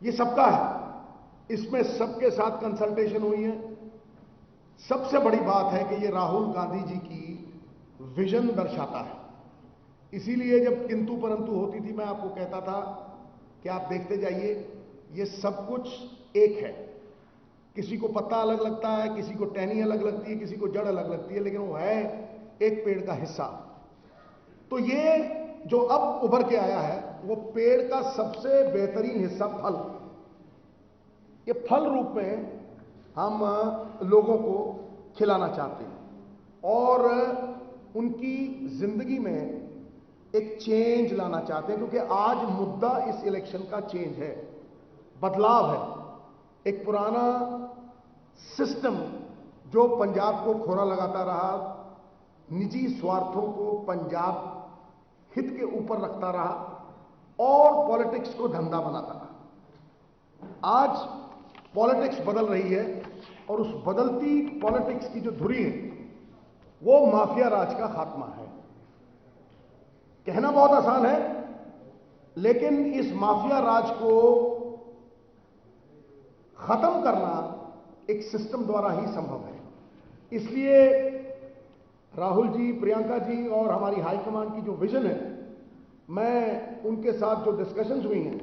ये सबका है, इसमें सबके साथ कंसल्टेशन हुई है। सबसे बड़ी बात है कि ये राहुल गांधी जी की विजन दर्शाता है। इसीलिए जब किंतु परंतु होती थी, मैं आपको कहता था कि आप देखते जाइए, ये सब कुछ एक है। किसी को पत्ता अलग लगता है, किसी को टहनी अलग लगती है, किसी को जड़ अलग लगती है, लेकिन वो है एक पेड़ का हिस्सा। तो ये जो अब उभर के आया है, वो पेड़ का सबसे बेहतरीन हिस्सा फल। ये फल रूप में हम लोगों को खिलाना चाहते हैं और उनकी जिंदगी में एक चेंज लाना चाहते हैं, क्योंकि आज मुद्दा इस इलेक्शन का चेंज है, बदलाव है। एक पुराना सिस्टम जो पंजाब को खोरा लगाता रहा, निजी स्वार्थों को पंजाब हित के ऊपर रखता रहा और पॉलिटिक्स को धंधा बनाता रहा। आज पॉलिटिक्स बदल रही है और उस बदलती पॉलिटिक्स की जो धुरी है वो माफिया राज का खात्मा है। कहना बहुत आसान है, लेकिन इस माफिया राज को खत्म करना एक सिस्टम द्वारा ही संभव है। इसलिए राहुल जी, प्रियंका जी और हमारी हाईकमांड की जो विजन है, मैं उनके साथ जो डिस्कशंस हुई हैं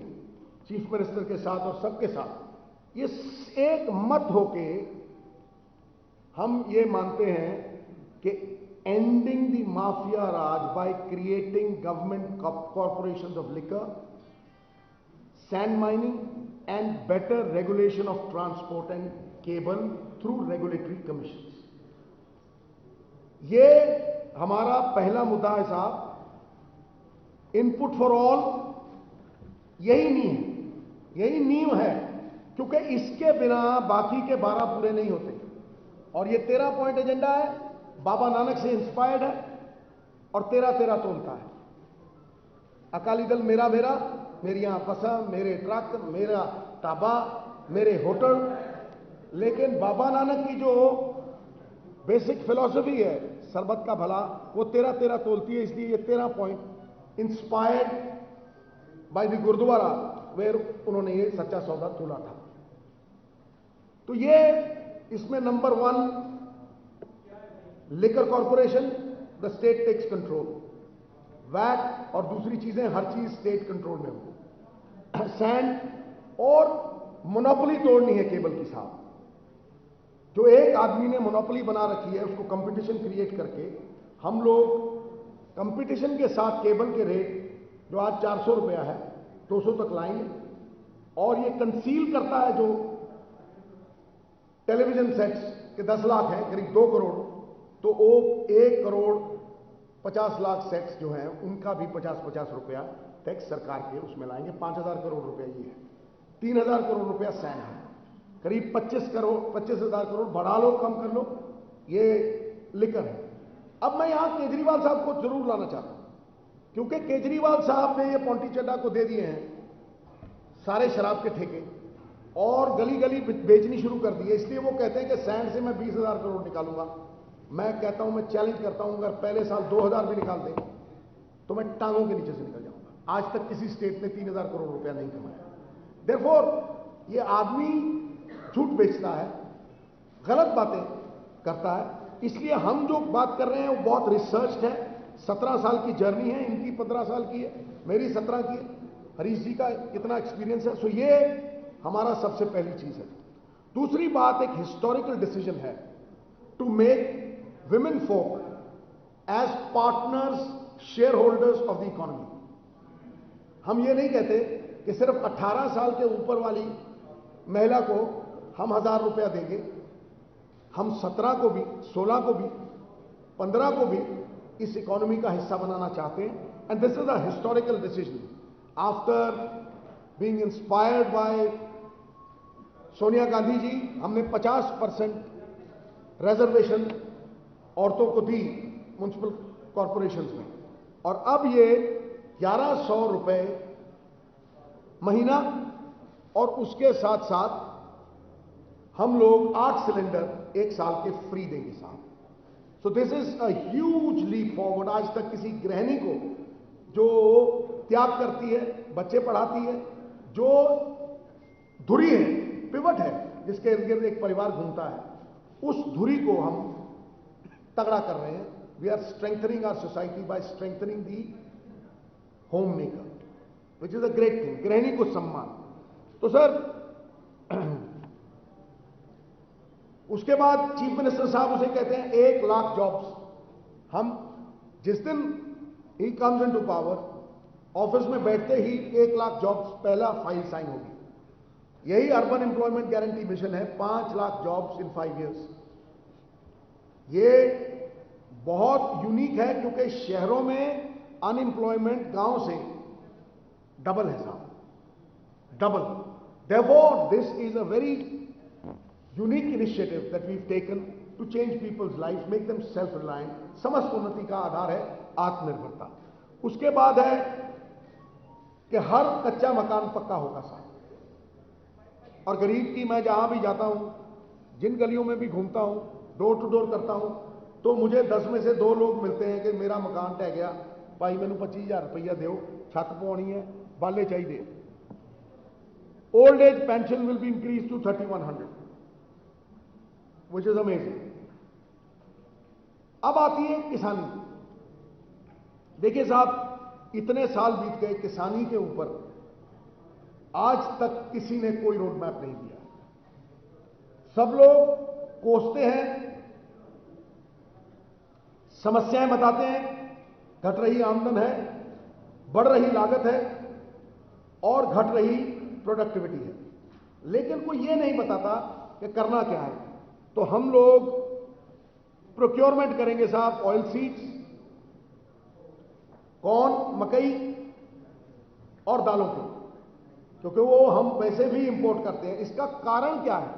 चीफ मिनिस्टर के साथ और सबके साथ, ये एक मत होके हम ये मानते हैं कि ending the mafia Raj by creating government corporations of liquor, sand mining and better regulation of transport and cable through regulatory commission. ये हमारा पहला मुद्दा है साहब। इनपुट फॉर ऑल यही नींव है, क्योंकि इसके बिना बाकी के 12 पूरे नहीं होते। और ये 13 पॉइंट एजेंडा है, बाबा नानक से इंस्पायर्ड है और 13-13 तोलता है। अकाली दल मेरा मेरा, मेरी यहां बसा, मेरे ट्रक, मेरा ढाबा, मेरे होटल। लेकिन बाबा नानक की जो बेसिक फिलॉसफी है सरबत का भला, वो 13-13 तोलती है। इसलिए ये 13 point inspired by the gurdwara where उन्होंने ये सच्चा सौदा तोला था। तो ये इसमें number 1 liquor corporation, the state tax control, VAT और दूसरी चीजें हर चीज स्टेट कंट्रोल में हो। सैंड और मोनोपोली तोड़नी है केबल की साहब। जो एक आदमी ने मोनोपोली बना रखी है, उसको कंपटीशन क्रिएट करके हम लोग कंपटीशन के साथ केबल के रेट जो आज 400 रुपया है 200 तक लाएंगे। और ये कंसील करता है जो टेलीविजन सेट्स के 10 लाख हैं, करीब 2 करोड़, तो वो 1 करोड़ 50 लाख सेट्स जो हैं उनका भी 50-50 रुपया टैक्स सरकार के उसमें लाएंगे। 5,000 करोड़ रुपया ये है। 3,000 करोड़ रुपया सैंड है। करीब 25,000 करोड़, बढ़ा लो कम कर लो, ये लिकर है। अब मैं यहां केजरीवाल साहब को जरूर लाना चाहता हूं, क्योंकि केजरीवाल साहब ने ये पॉन्टी चड्डा को दे दिए हैं सारे शराब के ठेके और गली गली बेचनी शुरू कर दी है। इसलिए वो कहते हैं कि सैंड से मैं 20,000 करोड़ निकालूंगा। मैं कहता हूं, मैं चैलेंज करता हूं, अगर पहले साल 2,000 भी निकाल दें तो मैं टांगों के नीचे से निकल जाऊंगा। आज तक किसी स्टेट ने 3,000 करोड़ रुपया नहीं कमाया। देयरफॉर ये आदमी झूठ बेचता है, गलत बातें करता है। इसलिए हम जो बात कर रहे हैं वो बहुत रिसर्च है। 17 साल की जर्नी है, इनकी 15 साल की है, मेरी 17 की है, हरीश जी का कितना एक्सपीरियंस है। सो ये हमारा सबसे पहली चीज है। दूसरी बात, एक हिस्टोरिकल डिसीजन है to make women folk as partners, shareholders of the economy. हम ये नहीं कहते कि सिर्फ 18 साल के ऊपर वाली महिला को हम 1,000 रुपया देंगे। हम 17 को भी, 16 को भी, 15 को भी इस इकोनॉमी का हिस्सा बनाना चाहते हैं। And this is a historical decision after being inspired by Sonia Gandhi ji. हमने 50% रिजर्वेशन औरतों को दी म्युनिसिपल कॉर्पोरेशंस में, और अब ये 1,100 रुपए महीना, और उसके साथ साथ हम लोग 8 सिलेंडर 1 साल के फ्री देंगे साहब। So this is a huge leap forward. आज तक किसी गृहिणी को जो त्याग करती है, बच्चे पढ़ाती है, जो धुरी है, पिवट है, जिसके इर्द गिर्द एक परिवार घूमता है, उस धुरी को हम तगड़ा कर रहे हैं। We are strengthening our society by strengthening the homemaker, which is a great thing. गृहिणी को सम्मान। तो सर उसके बाद चीफ मिनिस्टर साहब उसे कहते हैं 1 लाख जॉब्स। हम जिस दिन he comes into power, office में बैठते ही 1 लाख जॉब्स पहला फाइल साइन होगी। यही अर्बन एम्प्लॉयमेंट गारंटी मिशन है, 5 लाख जॉब्स इन 5 years। ये बहुत यूनिक है क्योंकि शहरों में अनएम्प्लॉयमेंट गांव से डबल है साहब, double. Therefore, this is a very unique initiative that we've taken to change people's lives, make them self-reliant. समस्त उन्नति का आधार है आत्मनिर्भरता। उसके बाद है कि हर कच्चा मकान पक्का होगा साहब। और गरीब की, मैं जहां भी जाता हूं, जिन गलियों में भी घूमता हूं, डोर टू डोर करता हूं, तो मुझे 10 में से 2 लोग मिलते हैं कि मेरा मकान ढह गया, भाई मैनू 25,000 रुपया दो, छत पवानी है, बाले चाहिए। Old age pension will be increase to 3100, which is amazing. अब आती है किसानी। देखिए साहब, इतने साल बीत गए, किसानी के ऊपर आज तक किसी ने कोई रोड मैप नहीं दिया। सब लोग कोसते हैं, समस्याएं बताते हैं, घट रही आमदन है, बढ़ रही लागत है और घट रही प्रोडक्टिविटी है, लेकिन कोई ये नहीं बताता कि करना क्या है। तो हम लोग प्रोक्योरमेंट करेंगे साहब ऑयल सीड्स, कॉर्न, मकई और दालों की, क्योंकि वो हम वैसे भी इंपोर्ट करते हैं। इसका कारण क्या है?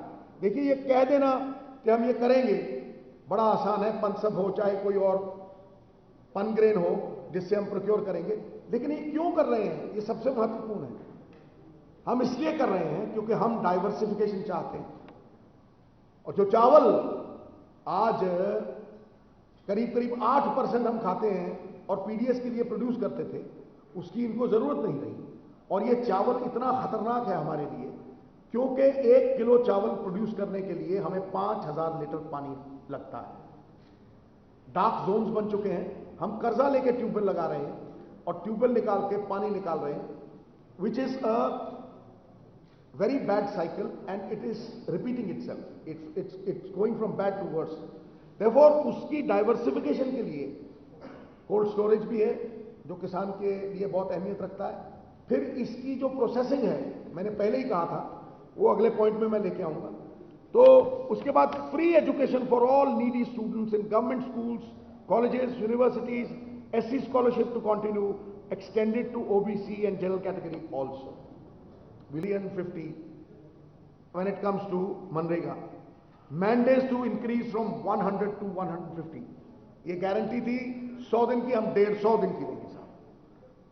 देखिए, ये कह देना कि हम ये करेंगे बड़ा आसान है, पनसब हो चाहे कोई और पनग्रेन हो जिससे हम प्रोक्योर करेंगे, लेकिन ये क्यों कर रहे हैं? ये सबसे महत्वपूर्ण है। हम इसलिए कर रहे हैं क्योंकि हम डाइवर्सिफिकेशन चाहते हैं। और जो चावल आज करीब करीब 8% हम खाते हैं और पीडीएस के लिए प्रोड्यूस करते थे, उसकी इनको जरूरत नहीं रही। और ये चावल इतना खतरनाक है हमारे लिए क्योंकि 1 किलो चावल प्रोड्यूस करने के लिए हमें 5000 लीटर पानी लगता है। डार्क जोन्स बन चुके हैं, हम कर्जा लेके ट्यूबवेल लगा रहे हैं और ट्यूबवेल निकाल के पानी निकाल रहे हैं, विच is a very bad cycle and it is repeating itself. It's going from bad to worse. Therefore, उसकी डाइवर्सिफिकेशन के लिए कोल्ड स्टोरेज भी है जो किसान के लिए बहुत अहमियत रखता है। फिर इसकी जो प्रोसेसिंग है, मैंने पहले ही कहा था, वो अगले पॉइंट में मैं लेके आऊंगा। तो उसके बाद free education for all needy students in government schools, colleges, universities, SC scholarship to continue, extended to OBC and general category also. $1,50,000,000 when it comes to Manrega. Mandates to increase from 100 to 150. ये guarantee थी 100 दिन की, हम 150 दिन की देंगे साहब।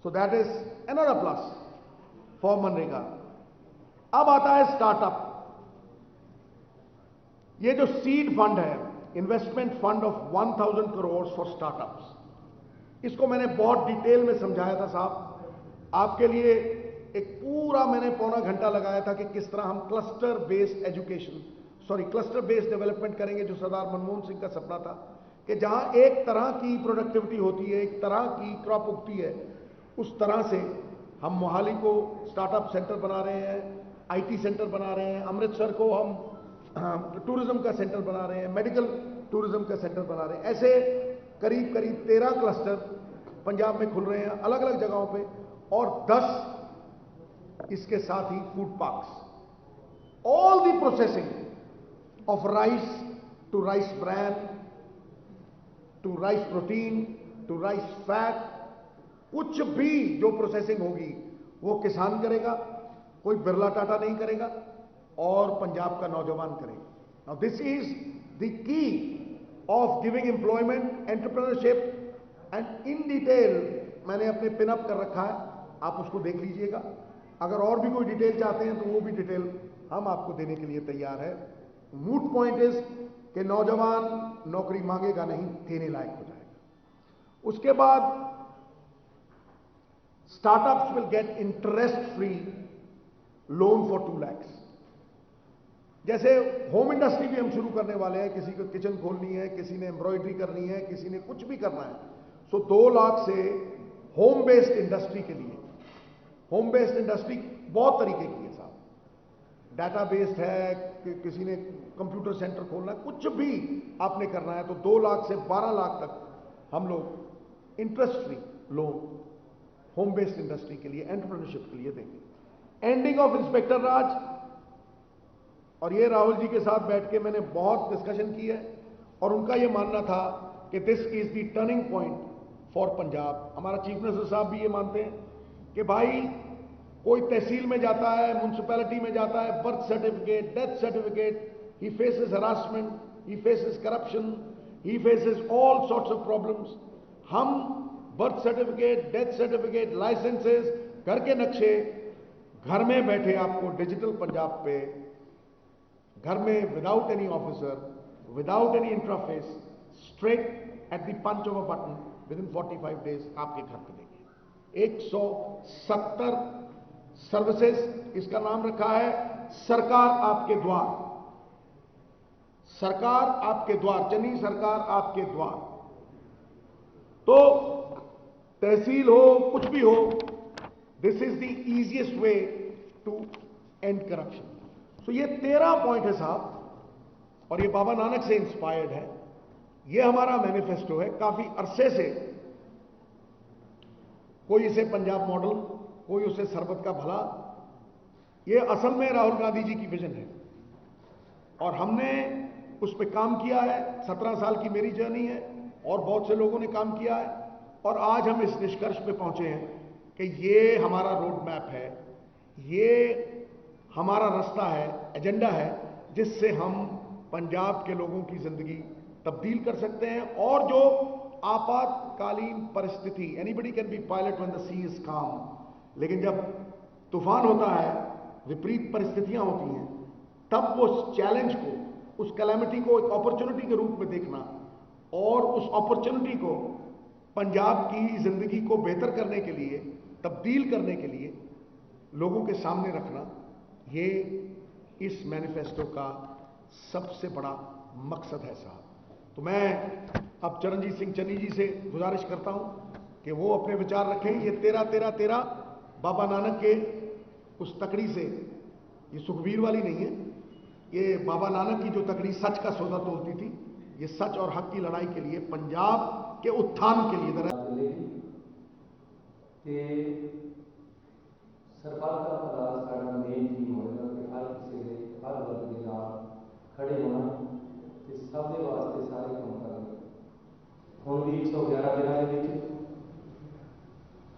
So that is another plus for Manrega. अब आता है स्टार्टअप। ये जो सीड फंड है, investment fund of 1000 crore for startups, इसको मैंने बहुत डिटेल में समझाया था साहब आपके लिए। एक पूरा मैंने पौना घंटा लगाया था कि किस तरह हम cluster based education, cluster based development करेंगे, जो सरदार मनमोहन सिंह का सपना था कि जहां एक तरह की प्रोडक्टिविटी होती है, एक तरह की क्रॉप उगती है, उस तरह से हम मोहाली को स्टार्टअप सेंटर बना रहे हैं, आईटी सेंटर बना रहे हैं, अमृतसर को हम टूरिज्म का सेंटर बना रहे हैं, मेडिकल टूरिज्म का सेंटर बना रहे हैं। ऐसे करीब करीब 13 क्लस्टर पंजाब में खुल रहे हैं अलग अलग जगहों पे, और 10 इसके साथ ही food parks. All the processing of rice to rice bran to rice protein to rice fat, कुछ भी जो प्रोसेसिंग होगी वो किसान करेगा, कोई बिरला टाटा नहीं करेगा, और पंजाब का नौजवान करेगा। Now this is the key of giving employment, entrepreneurship and in detail मैंने अपने पिन अप कर रखा है, आप उसको देख लीजिएगा। अगर और भी कोई डिटेल चाहते हैं तो वो भी डिटेल हम आपको देने के लिए तैयार है। मूट पॉइंट इज कि नौजवान नौकरी मांगेगा नहीं, देने लायक हो जाएगा। उसके बाद startups will get interest free loan for 2 lakhs। जैसे होम इंडस्ट्री भी हम शुरू करने वाले हैं, किसी को किचन खोलनी है, किसी ने एम्ब्रॉयडरी करनी है, किसी ने कुछ भी करना है, सो 2 लाख से होम बेस्ड इंडस्ट्री के लिए, होम बेस्ड इंडस्ट्री बहुत तरीके की है साहब, डाटा बेस्ड है, किसी ने कंप्यूटर सेंटर खोलना है, कुछ भी आपने करना है तो 2 लाख से 12 लाख तक हम लोग interest free loan home based industry के लिए, एंटरप्रेन्योरशिप के लिए देंगे। एंडिंग ऑफ इंस्पेक्टर राज, और ये राहुल जी के साथ बैठ के मैंने बहुत डिस्कशन की है और उनका ये मानना था कि this is the turning point for Punjab. हमारा चीफ मिनिस्टर साहब भी ये मानते हैं कि भाई कोई तहसील में जाता है, म्यूनसिपैलिटी में जाता है, birth certificate, death certificate, he faces harassment, he faces corruption, he faces all sorts of problems. हम birth certificate, death certificate, licences, घर के नक्शे, घर में बैठे आपको डिजिटल पंजाब पे, घर में without any officer, without any interface, straight at the punch of a button, within 45 days आपके घर पे देंगे। 170 सर्विसेज, इसका नाम रखा है सरकार आपके द्वार, सरकार आपके द्वार, चन्नी सरकार आपके द्वार। तो तहसील हो, कुछ भी हो, this is the easiest way to end corruption. तो ये 13 पॉइंट है साहब, और ये बाबा नानक से इंस्पायर्ड है, ये हमारा मैनिफेस्टो है। काफी अरसे से कोई इसे पंजाब मॉडल, कोई उसे सरबत का भला, ये असल में राहुल गांधी जी की विजन है और हमने उस पर काम किया है। 17 साल की मेरी जर्नी है और बहुत से लोगों ने काम किया है और आज हम इस निष्कर्ष पे पहुंचे हैं कि ये हमारा रोड मैप है, ये हमारा रास्ता है, एजेंडा है, जिससे हम पंजाब के लोगों की जिंदगी तब्दील कर सकते हैं। और जो आपातकालीन परिस्थिति, anybody can be pilot when the sea is calm, लेकिन जब तूफान होता है, विपरीत परिस्थितियां होती हैं, तब वो चैलेंज को, उस कैलेमिटी को एक अपॉर्चुनिटी के रूप में देखना और उस अपॉर्चुनिटी को पंजाब की जिंदगी को बेहतर करने के लिए, तब्दील करने के लिए लोगों के सामने रखना, ये इस मैनिफेस्टो का सबसे बड़ा मकसद है साहब। तो मैं अब चरणजीत सिंह चन्नी जी से गुजारिश करता हूं कि वो अपने विचार रखें। ये 13-13-13 बाबा नानक के उस तकड़ी से, ये सुखबीर वाली नहीं है, ये बाबा नानक की जो तकड़ी सच का सौदा तोलती थी, ये सच और हक की लड़ाई के लिए, पंजाब के उत्थान के लिए सरकार का भला साडा मेन थीम होगा कि हर किसी के हर वर्ग के नाल खड़े होना ते सब दे वास्ते सारे काम करना। हुण भी 111 दिनां दे विच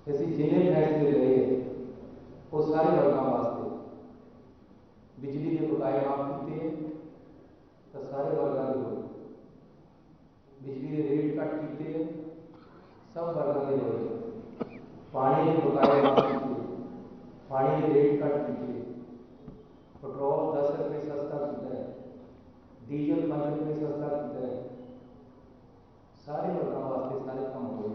असीं जिन्ने फैसले लए वो सारे वर्गां वास्ते, बिजली के बकाए माफ कीते तो सारे वर्गां दे होए, बिजली के रेट घट कीते सब वर्गां दे होए, पानी के बकाए माफ कीते, पानी के रेट घट कीते, पेट्रोल 10 रुपये सस्ता किया है, डीजल 5 रुपये सस्ता किया है, सारे वर्गों वास्ते सारे काम होए।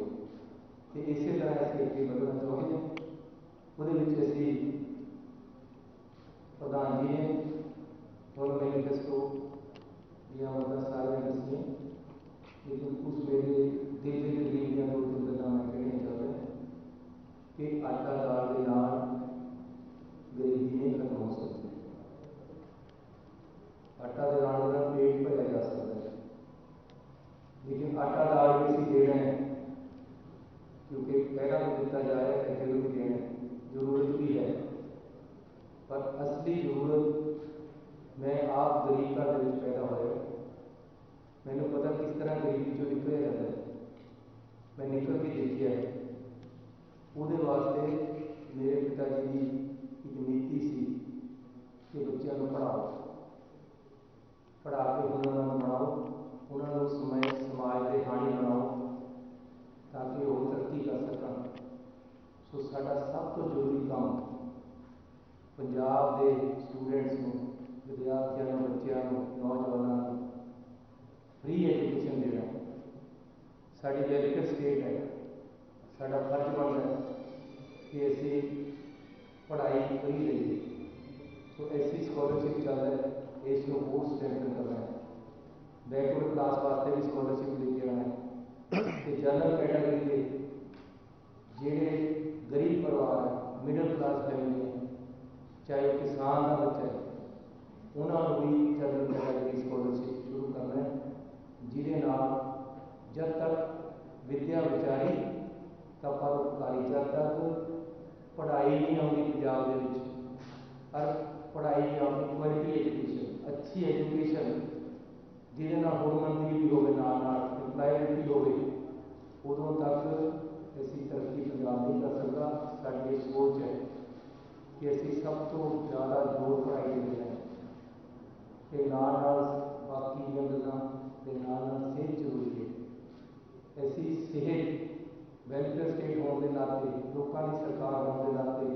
तो इस तरह असीं अगे बढ़ना चाहते हैं। वो असीं प्रधान जी ने और मैनिफेस्टो दियां वजह सारियां दसियां, लेकिन उस वेले दिल दे करीब दियां 2-3 गल्लां मैं कहणियां चाहुंदा कि आटा दाल दे नाल गरीबी नहीं खत्म हो सकती। आटा दे नाल पेट भरिया जा सकता है, लेकिन आटा दाल भी असीं देना है, क्योंकि पहला भी दिता जाए अगे भी देना जरूरत भी है, पर असली जरूरत मैं आप गरीब घर के पैदा होया, मैंने पता किस तरह गरीबी चो निकलिया जाता है, मैं निकल के देखिया है। वो वास्ते मेरे पिताजी की एक नीति सी कि बच्चों को पढ़ाओ, पढ़ा के हुनरमंद बनाओ, उन्होंने समय समाज के हानी बनाओ ताकि वो तरक्की कर सकन। सो साडा सब तो जरूरी काम पंजाब के स्टूडेंट्स को, विद्यार्थियों, बच्चों, नौजवानों फ्री एजुकेशन देना साडी वेलफेयर स्टेट है। साडा फर्ज बनता है कि असीं पढ़ाई फ्री लईए। सो ऐसी स्कॉलरशिप चल रहा है इसको होर स्ट्रेंथन करना है। बैकवर्ड क्लास वास्ते भी स्कॉलरशिप लेके आना है तो जनरल कैटेगरी के ਜਿਹੜੇ गरीब परिवार है, मिडल क्लास फैमिली है, चाहे वो किसान का बच्चा है, उन्होंने भी जनरल कैटेगरी स्कॉलरशिप शुरू करना है, जिहदे नाल जब तक विद्या विचारी तब परोपकारी, जब तक पढ़ाई नहीं आती पंजाब दे विच, हर पढ़ाई नहीं आती, क्वालिटी एजुकेशन, अच्छी एजुकेशन जिहदे नाल हुनरमंदी भी होवे, नाल नाल इंप्लायबिलिटी होवे, उदों तक असी तरक्की पंजाब नहीं कर सकता। साडी सोच है कि असी सब तो ज़्यादा जोर पढ़ाई ते देना है ते नाल बाकी दीयां गल्लां ते नाल सेहत जरूरी है। असी सेहत वैलफेयर स्टेट होने के नाते, लोगों की सरकार होने के नाते,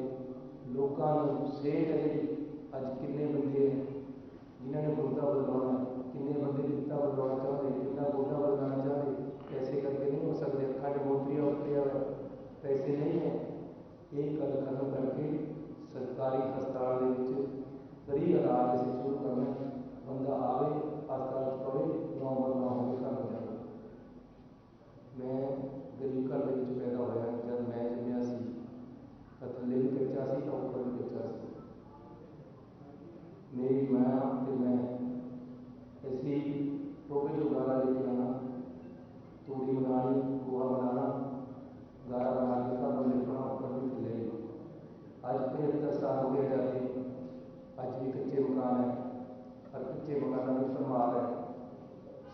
लोगों को सेहत है जी अज किन्ने बंदे हैं जिन्होंने गुर्दा बदलाना, किन्ने बंदे पित्ता बदलाना चाहते, कितना गुर्दा बदलाना चाहते, पैसे करके नहीं हो सकते, अखा च मोतिया उतरिया है, पैसे नहीं है। एक गल खत्म करके सरकारी हस्पताल फ्री इलाज असीं शुरू करना, बंदा आवे हस्पताल पवे 9 बंदा होवे घर जाए। मैं गरीब घर के पैदा होया, जब मैं जम्मिया सी तो थल्ले भी कच्चा सी तो उपर भी कच्चा सी। मेरी माँ तो मैं ऐसी टोपे जो गारा लेके आना, तूड़ी बनानी, गोहा बनाना, गारा बना के घर में लिखना, ऊपर भी थल्ले भी। अज 75 साल हो गए आजादी, अज भी कच्चे मकान है, और कच्चे मकानों की भरमार है।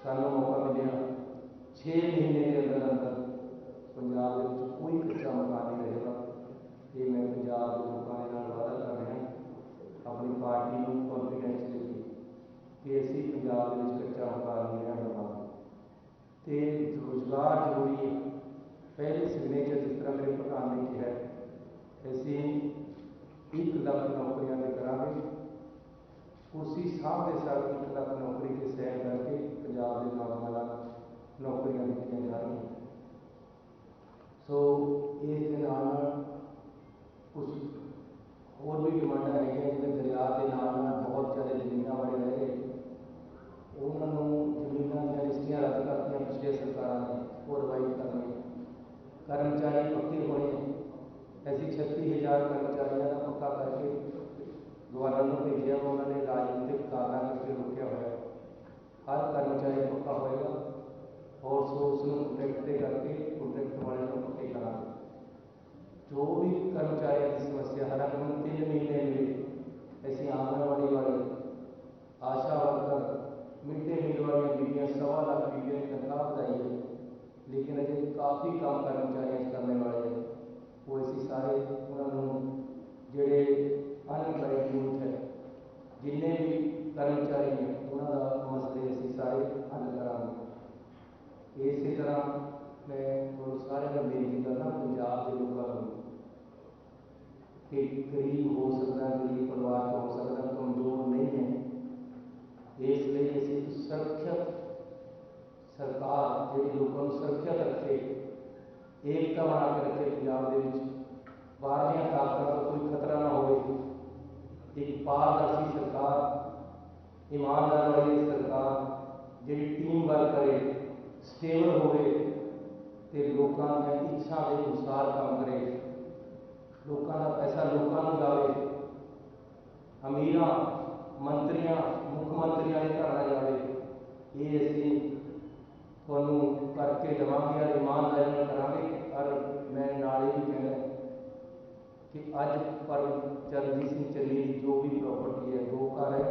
सानू मौका मिले 6 महीने के अंदर अंदर पंजाब में कोई कच्चा मकान नहीं रहेगा। ये मैं पंजाब के लोगों के नाल वादा कर रहा, अपनी पार्टी को कॉन्फिडेंस देके कि असी पंजाब में कच्चा मकान नहीं रहने देवांगे। तो रोजगार जरूरी है। पहले सिग्नेचर जिस तरह मेरे प्रधान ने कहा, असी 1 लाख नौकरियां दे करांगे, कुर्सी साहब के साथ 1 लाख नौकरी के सैन करके पंजाब के नौजवानों नौकरियां दित्तियां जा रही हैं। सो इस दे नाल कुछ होर भी डिमांडा है जिन्हें दरिया के नाल बहुत ज़्यादा जमीन वाले रह गए, उन्होंने जमीनों दी रजिस्ट्रियां रद्द करती पिछले सरकारों ने, वो रिवाइव करनी। कर्मचारी पक्के होने, ऐसी 36,000 कर्मचारियों का पक्का करके गवर्नर को भेजा, उन्होंने राजनीतिक कारणों करके रोकया हुआ। हर कर्मचारी पक्का होएगा और सो उसमें कॉन्ट्रैक्ट करके कॉन्ट्रैक्ट वाले को पक्के करांगे। जो भी कर्मचारियों की समस्या है, 3 महीने मिले, ऐसे आंगनवाड़ी वाले, आशा वर्कर, मिड डे मील वाली बीबियाँ, 1.25 लाख बीबियाँ की तनख्वाह बताई है, लेकिन अजय काफ़ी कम कर्मचारी करने वाले हैं। वो ऐसी सारे उन्होंने जोड़े अनएम्प्लॉयड यूथ है, जिन्हें भी कर्मचारी हैं उन्होंने मसले असी सारे हल करांगे। इस तरह मैं थोड़ा सारे का बेनती करना पंजाब के लोगों को कि गरीब हो सकता, गरीब परिवार हो सकता, कमजोर नहीं है, इसलिए असी सुरक्षित सरकार जी लोगों को सुरक्षित रखे, एकता बना के रखे। पंजाब के बाहर ताकतों का कोई खतरा ना हो, एक पारदर्शी सरकार, ईमानदार वाली सरकार जी टीम वर्क करे, स्टेबल हो, लोगों की इच्छा के अनुसार काम करे, लोगों का पैसा लोगों को जाए, अमीर मंत्रियों मुख्यमंत्रियों के घर ना जाए। ये असी तुहानू करके देवांगे और ईमानदारी करांगे। और मैं नाल भी कहना कि अज पर चरणजीत सिंह चन्नी की जो भी प्रॉपर्टी है, 2 घर है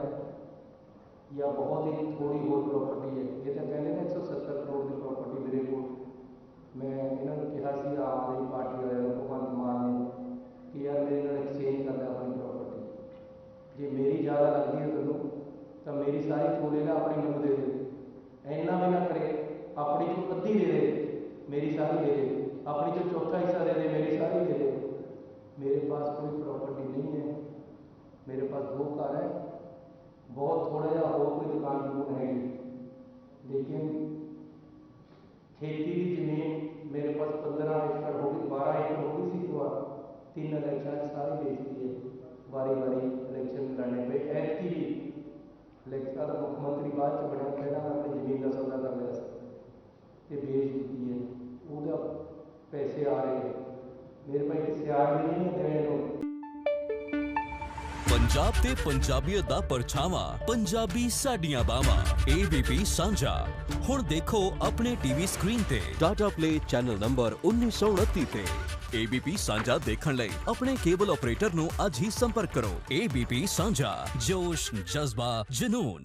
या बहुत ही थोड़ी होर प्रॉपर्टी है, ये तो कहते हैं 170 करोड़ की प्रॉपर्टी मेरे को, मैं इन्होंने कहा कि आम आदमी पार्टी वाले भगवंत मान कि यार मेरे नाल एक्सचेंज करना अपनी प्रॉपर्टी, जे मेरी ज़्यादा लगती है तेनों तो मेरी सारी थोड़े ना अपनी मैनू दे दे, इन्ना भी ना करे, अपनी को अद्धी दे दे, मेरी सारी दे दे, अपनी जो चौथा हिस्सा दे दे, मेरी सारी दे दे। मेरे पास कोई प्रॉपर्टी नहीं है, मेरे पास 2 घर है, बहुत थोड़ा जहा और कोई दुकान दुकान है, लेकिन खेती की जमीन मेरे पास 15 एकड़ होगी, 12 एकड़ होगी सी, 3 इलेक्शन सारी बेचती है, बारी बारी इलेक्शन लड़ने पे। ऐतकी भी ਲੇਕਿਨ ਸਾਡਾ ਮੁੱਖ ਮੰਤਰੀ ਬਾਅਦ ਚ ਬਣਿਆ, ਪਹਿਲਾਂ ਆਪਣੀ ਜ਼ਮੀਨ ਦਾ ਸੌਦਾ ਕਰ ਲਿਆ ਸੀ ਤੇ ਵੇਚ ਦਿੱਤੀ ਹੈ, ਉਹਦਾ ਪੈਸੇ ਆ ਰਹੇ ਨੇ। ਮੇਰੇ ਭਾਈ ਕਿਸੇ ਆੜ ਵੀ ਨਹੀਂ ਦੇਣੇ ਨੂੰ। ਪੰਜਾਬ ਤੇ ਪੰਜਾਬੀਅਤ ਦਾ ਪਰਛਾਵਾਂ, ਪੰਜਾਬੀ ਸਾਡੀਆਂ ਬਾਵਾਂ, ABP ਸਾਂਝਾ। ਹੁਣ ਦੇਖੋ ਆਪਣੇ ਟੀਵੀ ਸਕਰੀਨ ਤੇ ਟਾਟਾ ਪਲੇ ਚੈਨਲ ਨੰਬਰ 1929 ਤੇ। ABP ਸਾਂਝਾ ਦੇਖਣ ਲਈ ਆਪਣੇ ਕੇਬਲ ਆਪਰੇਟਰ ਨੂੰ ਅੱਜ ਹੀ ਸੰਪਰਕ ਕਰੋ। ABP ਸਾਂਝਾ, ਜੋਸ਼, ਜਜ਼ਬਾ, ਜਨੂਨ।